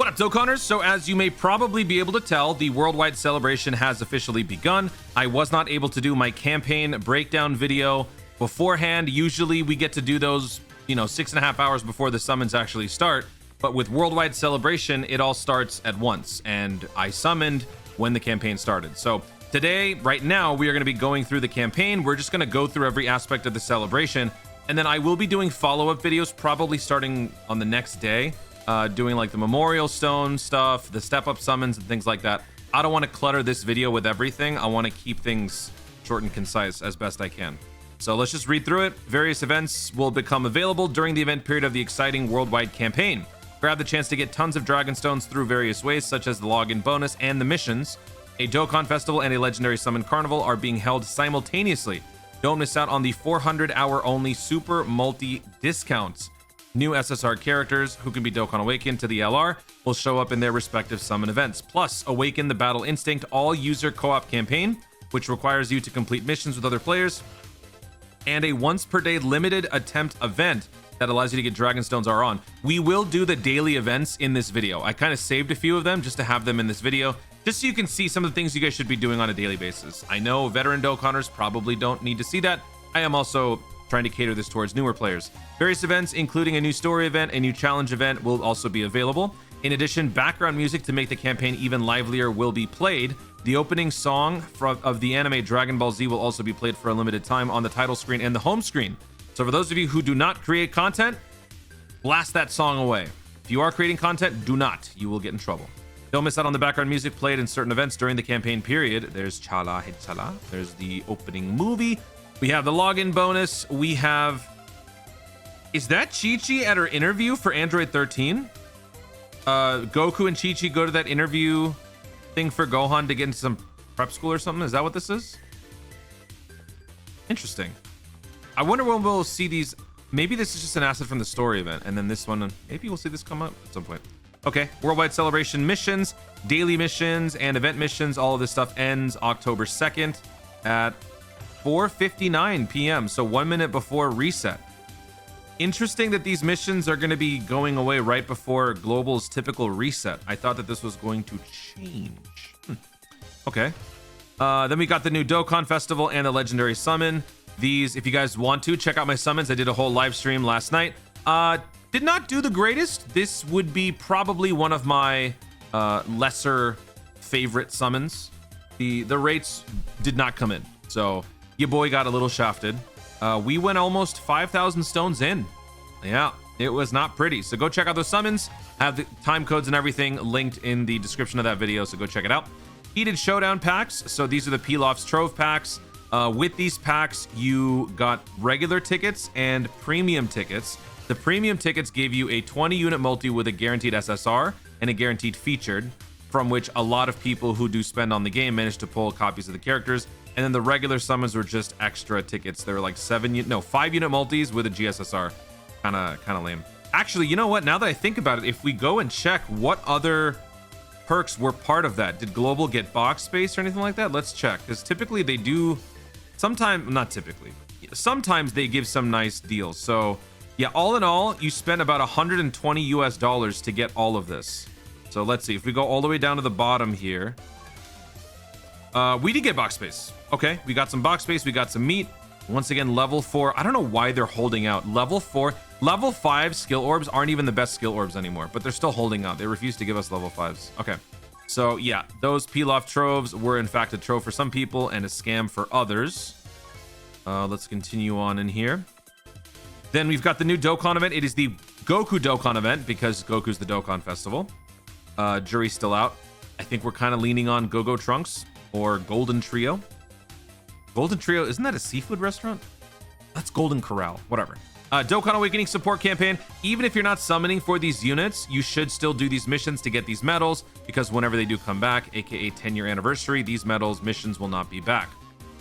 What up, Dokkanners? So as you may probably be able to tell, the worldwide celebration has officially begun. I was not able to do my campaign breakdown video beforehand. Usually we get to do those, 6.5 hours before the summons actually start. But with worldwide celebration, it all starts at once. And I summoned when the campaign started. So today, right now, we are going to be going through the campaign. We're just going to go through every aspect of the celebration. And then I will be doing follow-up videos probably starting on the next day. Doing like the memorial stone stuff, the step-up summons and things like that. I don't want to clutter this video with everything. I want to keep things short and concise as best I can. So let's just read through it. Various events will become available during the event period of the exciting worldwide campaign. Grab the chance to get tons of dragon stones through various ways, such as the login bonus and the missions. A Dokkan festival and a legendary summon carnival are being held simultaneously. Don't miss out on the 400-hour only super multi discounts. New SSR characters who can be Dokkan Awakened to the LR will show up in their respective summon events. Plus, Awaken the Battle Instinct all-user co-op campaign, which requires you to complete missions with other players, and a once-per-day limited attempt event that allows you to get Dragon Stones are on. We will do the daily events in this video. I kind of saved a few of them just to have them in this video, just so you can see some of the things you guys should be doing on a daily basis. I know veteran Dokkanners probably don't need to see that. I am also trying to cater this towards newer players. Various events, including a new story event, a new challenge event, will also be available. In addition, background music to make the campaign even livelier will be played. The opening song of the anime Dragon Ball Z will also be played for a limited time on the title screen and the home screen. So for those of you who do not create content, blast that song away. If you are creating content, do not. You will get in trouble. Don't miss out on the background music played in certain events during the campaign period. There's Chala Hey Chala. There's the opening movie. We have the login bonus. We have... Is that Chi-Chi at her interview for Android 13? Goku and Chi-Chi go to that interview thing for Gohan to get into some prep school or something? Is that what this is? Interesting. I wonder when we'll see these. Maybe this is just an asset from the story event. And then this one, maybe we'll see this come up at some point. Okay, worldwide celebration missions, daily missions, and event missions. All of this stuff ends October 2nd at 4:59 p.m. So 1 minute before reset. Interesting that these missions are going to be going away right before Global's typical reset. I thought that this was going to change. Okay. Then we got the new Dokkan Festival and the Legendary Summon. These, if you guys want to, check out my summons. I did a whole live stream last night. Did not do the greatest. This would be probably one of my lesser favorite summons. The rates did not come in. So your boy got a little shafted. We went almost 5,000 stones in. Yeah, it was not pretty. So go check out those summons. I have the time codes and everything linked in the description of that video, so go check it out. Heated Showdown packs. So these are the Pilaf's Trove packs. With these packs, you got regular tickets and premium tickets. The premium tickets gave you a 20-unit multi with a guaranteed SSR and a guaranteed featured, from which a lot of people who do spend on the game managed to pull copies of the characters. And then the regular summons were just extra tickets. They were like 5-unit multis with a GSSR. Kind of lame. Actually, you know what? Now that I think about it, if we go and check what other perks were part of that, did Global get box space or anything like that? Let's check, because typically they do. Not typically. Sometimes they give some nice deals. So yeah, all in all, you spend about $120 to get all of this. So let's see if we go all the way down to the bottom here. We did get box space. Okay, we got some box space. We got some meat. Once again, level 4. I don't know why they're holding out. Level 4, level 5 skill orbs aren't even the best skill orbs anymore, but they're still holding out. They refuse to give us level 5s. Okay, so yeah, those Pilaf troves were in fact a trove for some people and a scam for others. Let's continue on in here. Then we've got the new Dokkan event. It is the Goku Dokkan event because Goku's the Dokkan festival. Jury's still out. I think we're kind of leaning on Go-Go Trunks or Golden Trio. Golden Trio, isn't that a seafood restaurant? That's Golden Corral, whatever. Dokkan Awakening support campaign. Even if you're not summoning for these units, you should still do these missions to get these medals, because whenever they do come back, aka 10-year anniversary, these missions will not be back.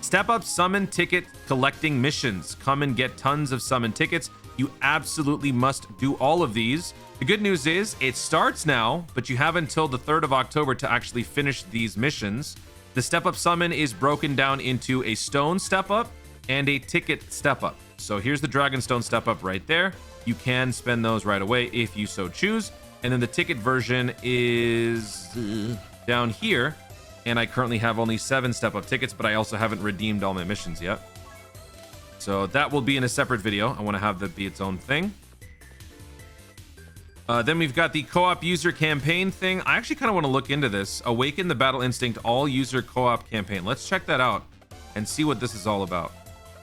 Step up summon ticket collecting missions. Come and get tons of summon tickets. You absolutely must do all of these. The good news is it starts now, but you have until the 3rd of October to actually finish these missions. The step up summon is broken down into a stone step up and a ticket step up. So here's the Dragon Stone step up right there. You can spend those right away if you so choose. And then the ticket version is down here. And I currently have only 7 step-up tickets, but I also haven't redeemed all my missions yet. So that will be in a separate video. I want to have that be its own thing. Then we've got the co-op user campaign thing. I actually kind of want to look into this. Awaken the Battle Instinct all user co-op campaign. Let's check that out and see what this is all about.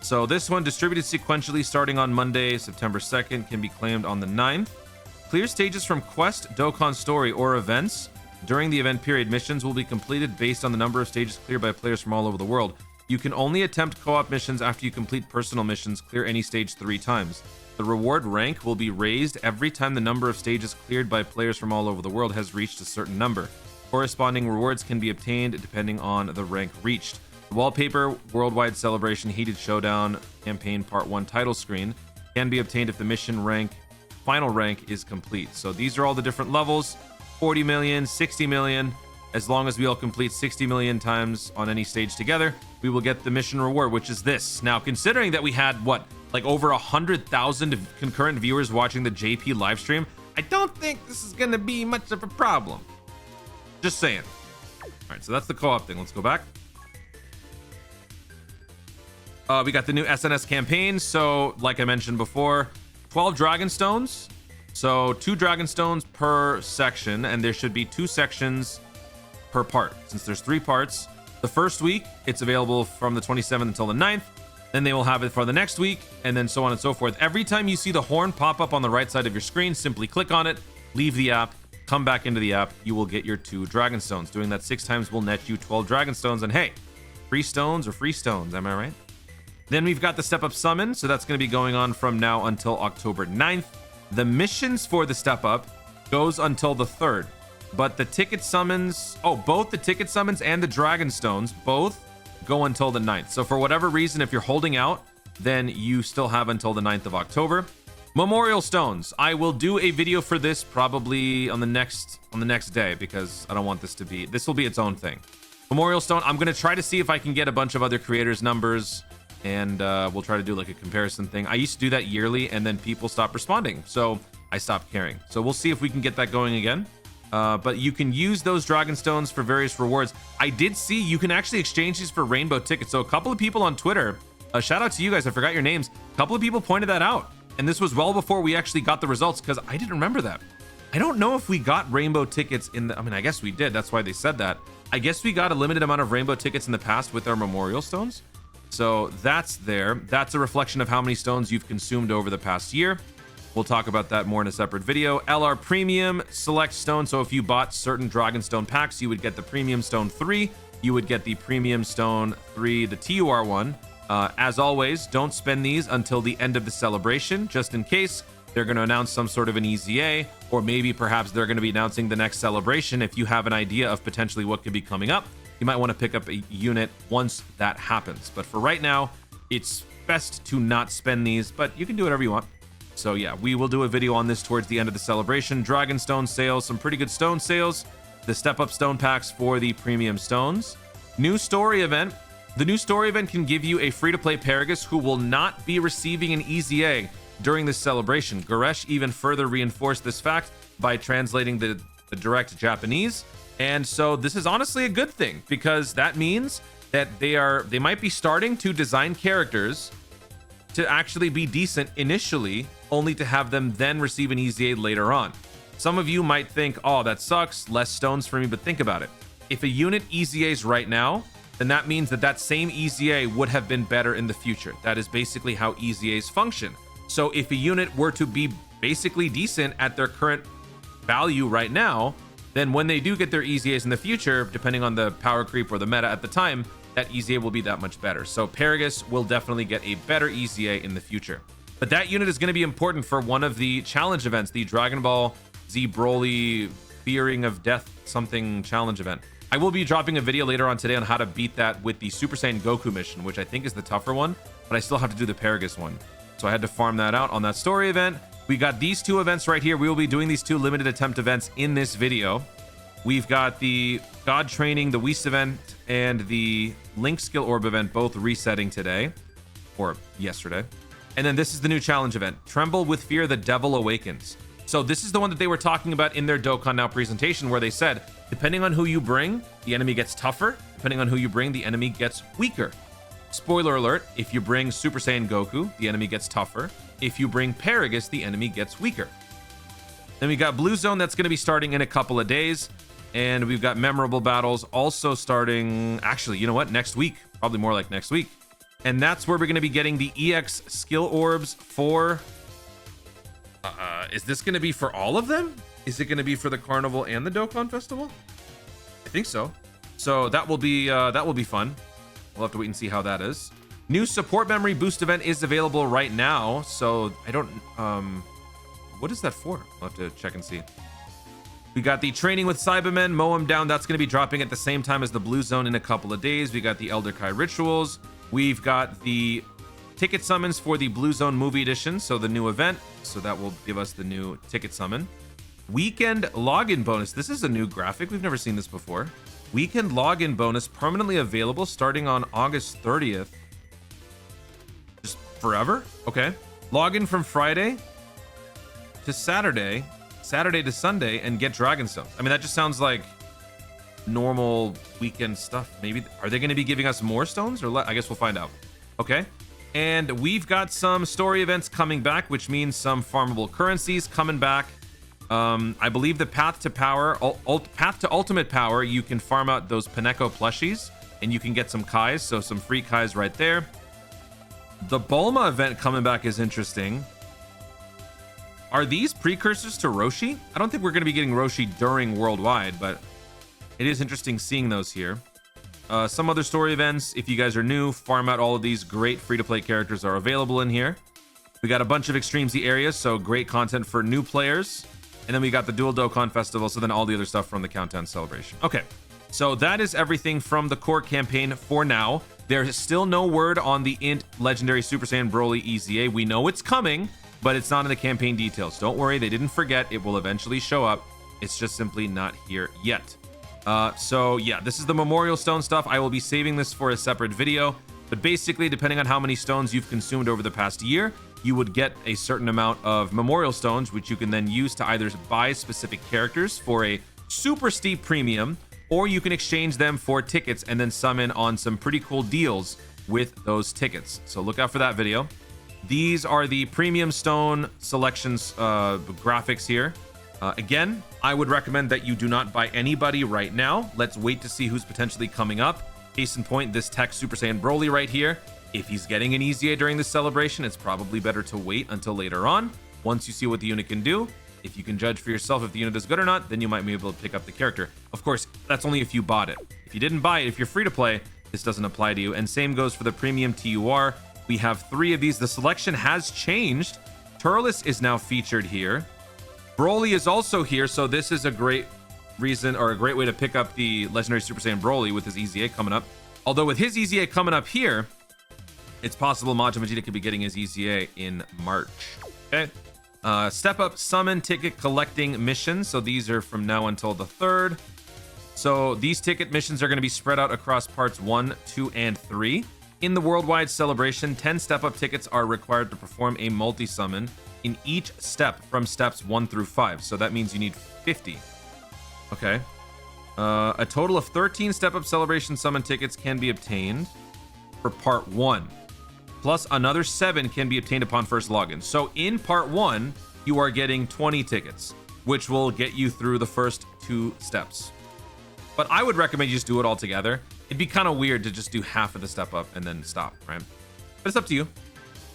So this one, distributed sequentially starting on Monday, September 2nd, can be claimed on the 9th. Clear stages from quest, Dokkan story, or events. During the event period, missions will be completed based on the number of stages cleared by players from all over the world. You can only attempt co-op missions after you complete personal missions. Clear any stage 3 times. The reward rank will be raised every time the number of stages cleared by players from all over the world has reached a certain number. Corresponding rewards can be obtained depending on the rank reached. The wallpaper, Worldwide Celebration, Heated Showdown, Campaign Part 1 title screen can be obtained if the mission rank, final rank, is complete. So these are all the different levels. 40 million, 60 million. As long as we all complete 60 million times on any stage together, we will get the mission reward, which is this. Now, considering that we had, what, like over 100,000 concurrent viewers watching the JP live stream, I don't think this is going to be much of a problem. Just saying. All right, so that's the co-op thing. Let's go back. We got the new SNS campaign. So, like I mentioned before, 12 Dragon Stones. So, 2 Dragon Stones per section, and there should be 2 sections per part, since there's 3 parts. The first week, it's available from the 27th until the 9th. Then they will have it for the next week, and then so on and so forth. Every time you see the horn pop up on the right side of your screen, simply click on it, leave the app, come back into the app, you will get your 2 Dragon Stones. Doing that 6 times will net you 12 Dragon Stones, and hey, free stones or free stones, am I right? Then we've got the Step Up Summon, so that's going to be going on from now until October 9th. The missions for the Step Up goes until the 3rd. But the ticket summons, both the ticket summons and the Dragon Stones both go until the 9th. So for whatever reason, if you're holding out, then you still have until the 9th of October. Memorial Stones. I will do a video for this probably on the next day, because I don't want this will be its own thing. Memorial Stone, I'm going to try to see if I can get a bunch of other creators' numbers, and we'll try to do like a comparison thing. I used to do that yearly, and then people stopped responding, so I stopped caring. So we'll see if we can get that going again. But you can use those Dragon Stones for various rewards. I did see you can actually exchange these for rainbow tickets. So a couple of people on Twitter, shout out to you guys, I forgot your names. A couple of people pointed that out. And this was well before we actually got the results, because I didn't remember that. I don't know if we got rainbow tickets I guess we did. That's why they said that. I guess we got a limited amount of rainbow tickets in the past with our Memorial Stones. So that's there. That's a reflection of how many stones you've consumed over the past year. We'll talk about that more in a separate video. LR Premium Select Stone. So if you bought certain Dragon Stone packs, you would get the Premium Stone 3. You would get the Premium Stone 3, the TUR one. As always, don't spend these until the end of the celebration, just in case they're going to announce some sort of an EZA, or maybe perhaps they're going to be announcing the next celebration. If you have an idea of potentially what could be coming up, you might want to pick up a unit once that happens. But for right now, it's best to not spend these, but you can do whatever you want. So yeah, we will do a video on this towards the end of the celebration. Dragon Stone sales, some pretty good stone sales. The Step Up Stone packs for the premium stones. New story event. The new story event can give you a free-to-play Paragus who will not be receiving an EZA during this celebration. Goresh even further reinforced this fact by translating the direct Japanese. And so this is honestly a good thing, because that means that they might be starting to design characters to actually be decent initially, only to have them then receive an EZA later on. Some of you might think, oh, that sucks, less stones for me, but think about it. If a unit EZAs right now, then that means that same EZA would have been better in the future. That is basically how EZAs function. So if a unit were to be basically decent at their current value right now, then when they do get their EZAs in the future, depending on the power creep or the meta at the time, that EZA will be that much better. So Paragus will definitely get a better EZA in the future. But that unit is going to be important for one of the challenge events, the Dragon Ball Z Broly Fearing of Death something challenge event. I will be dropping a video later on today on how to beat that with the Super Saiyan Goku mission, which I think is the tougher one, but I still have to do the Paragus one. So I had to farm that out on that story event. We got these 2 events right here. We will be doing these 2 limited attempt events in this video. We've got the God Training, the Whis event, and the Link Skill Orb event both resetting today, or yesterday. And then this is the new challenge event. Tremble with Fear, the Devil Awakens. So this is the one that they were talking about in their Dokkan Now presentation, where they said, depending on who you bring, the enemy gets tougher. Depending on who you bring, the enemy gets weaker. Spoiler alert, if you bring Super Saiyan Goku, the enemy gets tougher. If you bring Paragus, the enemy gets weaker. Then we got Blue Zone that's going to be starting in a couple of days. And we've got memorable battles also starting, actually, you know what? Next week, probably more like next week. And that's where we're going to be getting the EX skill orbs for... is this going to be for all of them? Is it going to be for the Carnival and the Dokkan Festival? I think so. So that will be fun. We'll have to wait and see how that is. New support memory boost event is available right now. So I don't... what is that for? I'll have to check and see. We got the training with Cybermen, mow him down. That's going to be dropping at the same time as the Blue Zone in a couple of days. We got the Elder Kai rituals. We've got the ticket summons for the Blue Zone movie edition. So the new event. So that will give us the new ticket summon. Weekend login bonus. This is a new graphic. We've never seen this before. Weekend login bonus permanently available starting on August 30th. Just forever? Okay. Login from Friday to Saturday. Saturday to Sunday and get Dragon Stones. I mean, that just sounds like normal weekend stuff. Maybe are they going to be giving us more stones, or I guess we'll find out. Okay, and we've got some story events coming back, which means some farmable currencies coming back. I believe the Path to Power, Path to Ultimate Power, you can farm out those Pineko plushies and you can get some Kais, so some free Kais right there. The Bulma event coming back is interesting. Are these precursors to Roshi? I don't think we're going to be getting Roshi during Worldwide, but it is interesting seeing those here. Some other story events, if you guys are new, farm out all of these great free-to-play characters are available in here. We got a bunch of Extreme Z areas, so great content for new players. And then we got the Dual Dokkan Festival, so then all the other stuff from the Countdown Celebration. Okay, so that is everything from the core campaign for now. There's still no word on the Int Legendary Super Saiyan Broly EZA. We know it's coming, but it's not in the campaign details. Don't worry, they didn't forget. It will eventually show up. It's just simply not here yet. So yeah, this is the Memorial Stone stuff. I will be saving this for a separate video, but basically, depending on how many stones you've consumed over the past year, you would get a certain amount of Memorial Stones, which you can then use to either buy specific characters for a super steep premium, or you can exchange them for tickets and then summon on some pretty cool deals with those tickets. So look out for that video. These are the premium stone selections graphics here. Again, I would recommend that you do not buy anybody right now. Let's wait to see who's potentially coming up. Case in point, this Tech Super Saiyan Broly right here. If he's getting an EZA during this celebration, it's probably better to wait until later on. Once you see what the unit can do, if you can judge for yourself if the unit is good or not, then you might be able to pick up the character. Of course, that's only if you bought it. If you didn't buy it, if you're free to play, this doesn't apply to you. And same goes for the premium TUR. We have 3 of these. The selection has changed. Turles is now featured here. Broly is also here, so this is a great reason, or a great way to pick up the Legendary Super Saiyan Broly with his EZA coming up. Although with his EZA coming up here, it's possible Majin Vegeta could be getting his EZA in March. Okay. Step up summon ticket collecting missions. So these are from now until the 3rd. So these ticket missions are going to be spread out across parts 1, 2, and 3. In the worldwide celebration, 10 step-up tickets are required to perform a multi-summon in each step from steps 1 through 5. So that means you need 50. Okay. A total of 13 step-up celebration summon tickets can be obtained for part 1. Plus another 7 can be obtained upon first login. So in part 1, you are getting 20 tickets, which will get you through the first 2 steps. But I would recommend you just do it all together. It'd be kind of weird to just do half of the step up and then stop, right? But it's up to you.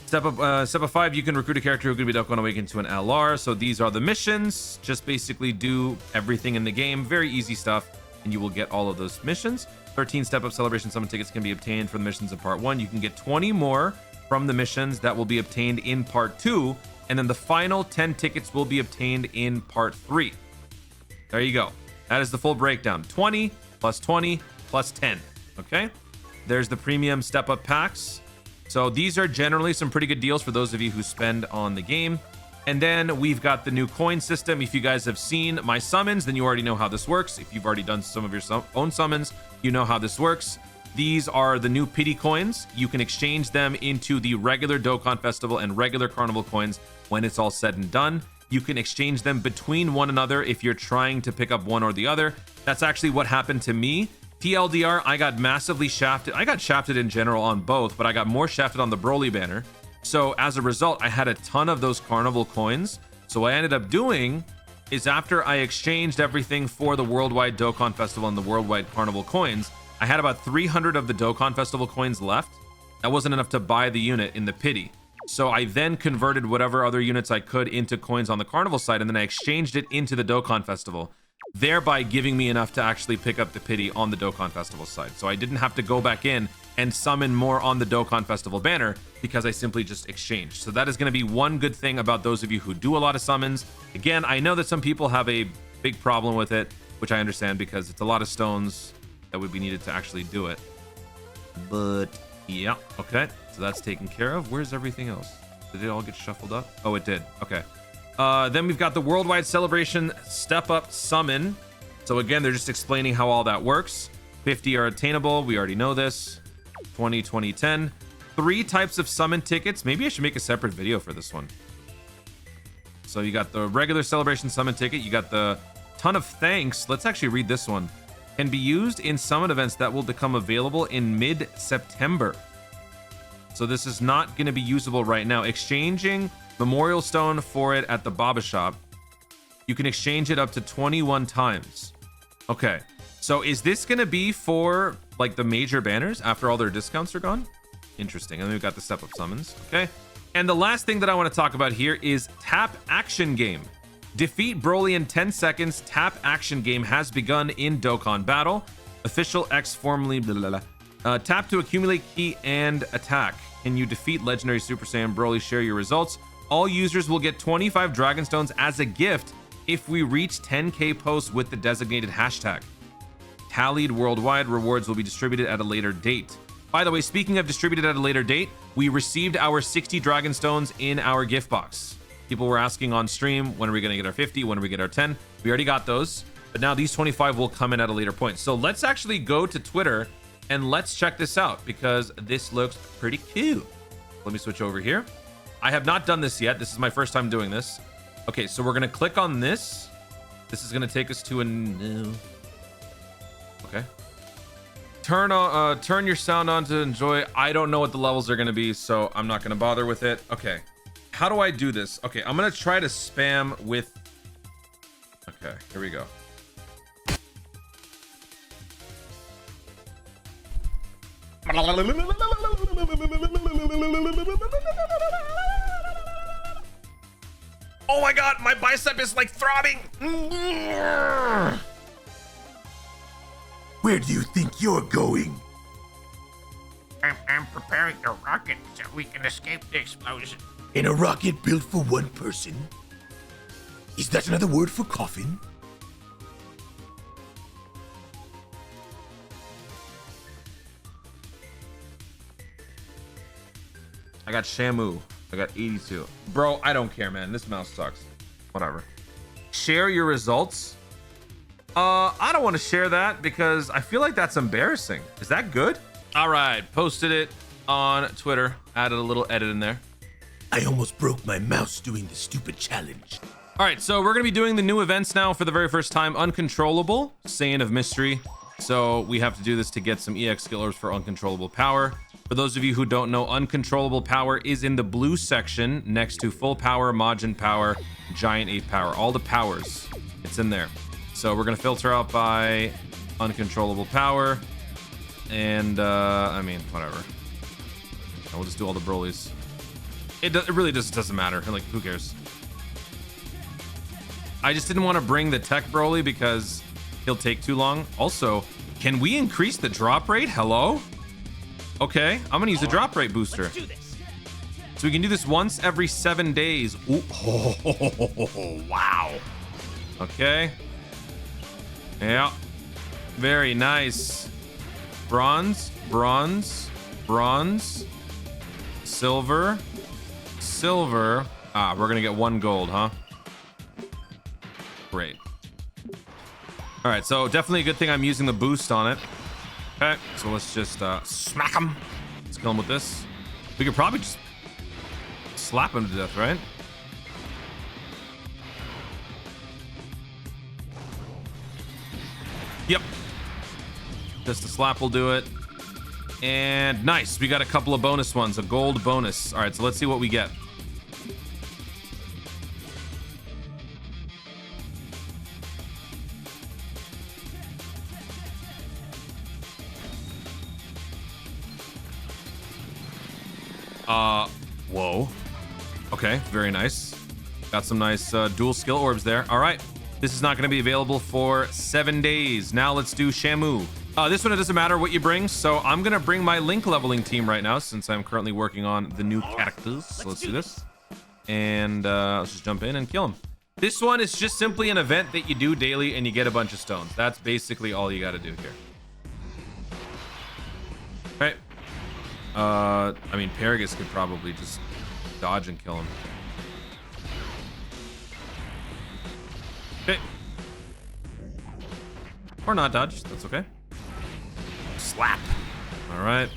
Step up 5, you can recruit a character who could be Dokkan Awakened to an LR. So these are the missions. Just basically do everything in the game. Very easy stuff, and you will get all of those missions. 13 step-up celebration summon tickets can be obtained from the missions in part 1. You can get 20 more from the missions that will be obtained in part 2. And then the final 10 tickets will be obtained in part 3. There you go. That is the full breakdown. 20 plus 20 plus 10. Okay. There's the premium step-up packs. So these are generally some pretty good deals for those of you who spend on the game. And then we've got the new coin system. If you guys have seen my summons, then you already know how this works. If you've already done some of your own summons, you know how this works. These are the new pity coins. You can exchange them into the regular Dokkan Festival and regular Carnival coins when it's all said and done. You can exchange them between one another if you're trying to pick up one or the other. That's actually what happened to me. TLDR, I got massively shafted. I got shafted in general on both, but I got more shafted on the Broly banner. So as a result, I had a ton of those carnival coins. So what I ended up doing is after I exchanged everything for the Worldwide Dokkan Festival and the Worldwide Carnival coins, I had about 300 of the Dokkan Festival coins left. That wasn't enough to buy the unit in the pity. So I then converted whatever other units I could into coins on the Carnival side, and then I exchanged it into the Dokkan Festival, thereby giving me enough to actually pick up the pity on the Dokkan Festival side. So I didn't have to go back in and summon more on the Dokkan Festival banner because I simply just exchanged. So that is going to be one good thing about those of you who do a lot of summons. Again, I know that some people have a big problem with it, which I understand because it's a lot of stones that would be needed to actually do it. But yeah, okay. So that's taken care of. Where's everything else? Did it all get shuffled up? Oh, it did. Okay. Then we've got the Worldwide Celebration Step Up Summon. So again, they're just explaining how all that works. 50 are attainable. We already know this. 20, 20, 10. 3 types of summon tickets. Maybe I should make a separate video for this one. So you got the regular celebration summon ticket. You got the ton of thanks. Let's actually read this one. Can be used in summon events that will become available in mid-September. So this is not going to be usable right now. Exchanging Memorial Stone for it at the Baba Shop. You can exchange it up to 21 times. Okay. So is this going to be for like the major banners after all their discounts are gone? Interesting. And then we've got the step up summons. Okay. And the last thing that I want to talk about here is tap action game. Defeat Broly in 10 seconds. Tap action game has begun in Dokkan Battle. Official X formerly blah, blah, blah. Tap to accumulate key and attack. Can you defeat Legendary Super Saiyan Broly? Share your results. All users will get 25 Dragon Stones as a gift if we reach 10k posts with the designated hashtag. Tallied worldwide, rewards will be distributed at a later date. By the way, speaking of distributed at a later date, we received our 60 Dragon Stones in our gift box. People were asking on stream, when are we going to get our 50? When are we get our 10? We already got those, but now these 25 will come in at a later point. So let's actually go to Twitter and let's check this out because this looks pretty cool. Let me switch over here. I have not done this yet. This is my first time doing this. Okay, so we're going to click on this. This is going to take us to a new... Okay. Turn your sound on to enjoy. I don't know what the levels are going to be, so I'm not going to bother with it. Okay. How do I do this? Okay, I'm going to try to spam with... Okay, here we go. Oh my god, my bicep is like throbbing. Where do you think you're going? I'm preparing a rocket so we can escape the explosion. In a rocket built for one person? Is that another word for coffin? I got Shamu. I got 82. Bro, I don't care, man. This mouse sucks. Whatever. Share your results. I don't want to share that because I feel like that's embarrassing. Is that good? All right. Posted it on Twitter. Added a little edit in there. I almost broke my mouse doing the stupid challenge. All right. So we're going to be doing the new events now for the very first time. Uncontrollable. Saiyan of Mystery. So we have to do this to get some EX skill orbs for Uncontrollable Power. For those of you who don't know, Uncontrollable Power is in the blue section next to Full Power, Majin Power, Giant Ape Power. All the powers. It's in there. So we're going to filter out by Uncontrollable Power. And, I mean, whatever. We'll just do all the Brolys. It really just doesn't matter. Like, who cares? I just didn't want to bring the Tech Broly because he'll take too long. Also, can we increase the drop rate? Hello? Okay, I'm gonna use the drop rate booster. Let's do this. So we can do this once every 7 days. Ooh. Oh, wow. Okay. Yeah. Very nice. Bronze, bronze, bronze, silver, silver. Ah, we're gonna get 1 gold, huh? Great. All right, so definitely a good thing I'm using the boost on it. Okay, so let's just smack him. Let's kill him with this. We could probably just slap him to death, right? Yep. Just a slap will do it. And nice. We got a couple of bonus ones. A gold bonus. All right, so let's see what we get. Whoa. Okay, very nice. Got some nice dual skill orbs there. All right. This is not going to be available for 7 days. Now let's do Shamu. This one, it doesn't matter what you bring. So I'm going to bring my link leveling team right now since I'm currently working on the new characters. So let's do this. And let's just jump in and kill him. This one is just simply an event that you do daily and you get a bunch of stones. That's basically all you got to do here. All right. I mean, Paragus could probably just dodge and kill him. Okay. Or not dodge. That's okay. Slap. All right.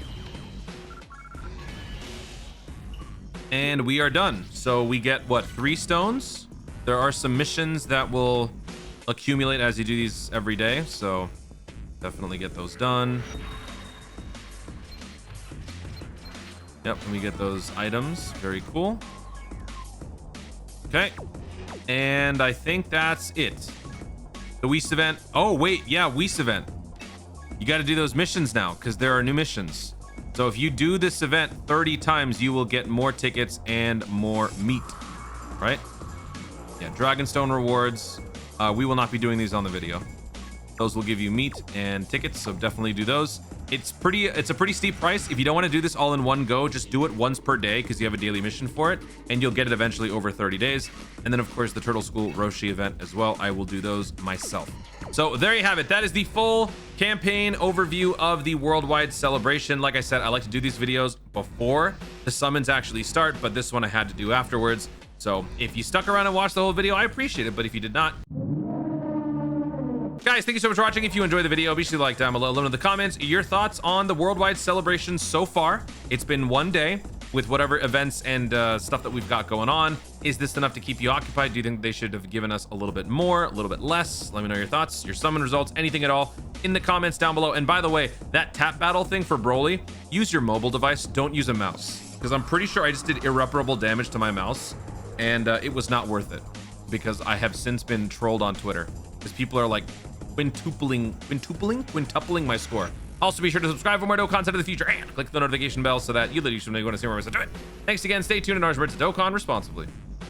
And we are done. So we get, what, 3 stones? There are some missions that will accumulate as you do these every day. So definitely get those done. Yep, and we get those items. Very cool. Okay. And I think that's it. The Whis event. Oh, wait. Yeah, Whis event. You got to do those missions now because there are new missions. So if you do this event 30 times, you will get more tickets and more meat. Right? Yeah, Dragonstone rewards. We will not be doing these on the video. Those will give you meat and tickets, so definitely do those. It's a pretty steep price. If you don't want to do this all in one go, just do it once per day because you have a daily mission for it, and you'll get it eventually over 30 days. And then, of course, the Turtle School Roshi event as well. I will do those myself. So there you have it. That is the full campaign overview of the worldwide celebration. Like I said, I like to do these videos before the summons actually start, but this one I had to do afterwards. So if you stuck around and watched the whole video, I appreciate it. But if you did not, guys, thank you so much for watching. If you enjoyed the video, be sure to like down below. Let me know in the comments your thoughts on the worldwide celebration so far. It's been 1 day with whatever events and stuff that we've got going on. Is this enough to keep you occupied? Do you think they should have given us a little bit more, a little bit less? Let me know your thoughts, your summon results, anything at all in the comments down below. And by the way, that tap battle thing for Broly, use your mobile device. Don't use a mouse, because I'm pretty sure I just did irreparable damage to my mouse, and it was not worth it because I have since been trolled on Twitter because people are like quintupling my score. Also, be sure to subscribe for more Dokkan content in the future and click the notification bell so that you literally should know when I see more. Thanks again. Stay tuned and ours to Dokkan responsibly.